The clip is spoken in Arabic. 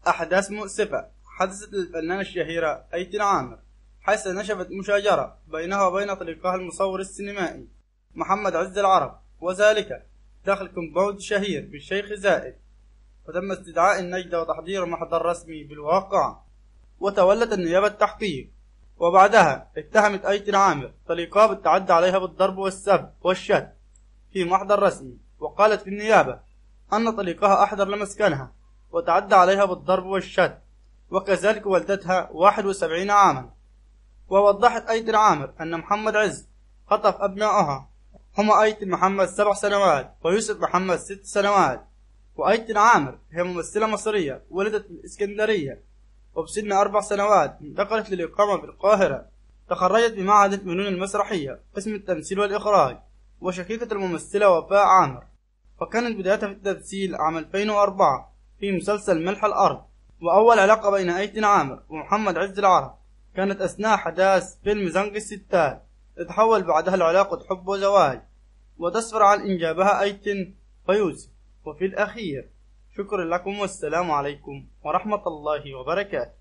أحداث مؤسفة حدثت للفنانة الشهيرة أيتن عامر، حيث نشبت مشاجرة بينها وبين طليقها المصور السينمائي محمد عز العرب، وذلك داخل كومباوند شهير بالشيخ زايد. وتم استدعاء النجدة وتحضير محضر رسمي بالواقع، وتولت النيابة التحقيق. وبعدها اتهمت أيتن عامر طليقها بالتعدي عليها بالضرب والسب والشتم في محضر رسمي، وقالت في النيابة أن طليقها أحضر لمسكنها وتعدى عليها بالضرب والشتم، وكذلك والدتها 71 عاما. ووضحت أيتن عامر أن محمد عز خطف أبنائها، هما أيتن محمد 7 سنوات ويوسف محمد 6 سنوات. وأيتن عامر هي ممثلة مصرية ولدت في الإسكندرية، وبسن 4 سنوات انتقلت للإقامة في القاهرة. تخرجت بمعهد الفنون المسرحية قسم التمثيل والإخراج، وشقيقة الممثلة وفاء عامر. وكانت بدايتها في التمثيل عام 2004 في مسلسل ملح الأرض. وأول علاقة بين أيتن عامر ومحمد عز العرب كانت أثناء أحداث فيلم زنق الستات، تتحول بعدها لعلاقة حب وزواج، وتسفر عن إنجابها أيتن ويوسف. وفي الأخير شكرا لكم والسلام عليكم ورحمة الله وبركاته.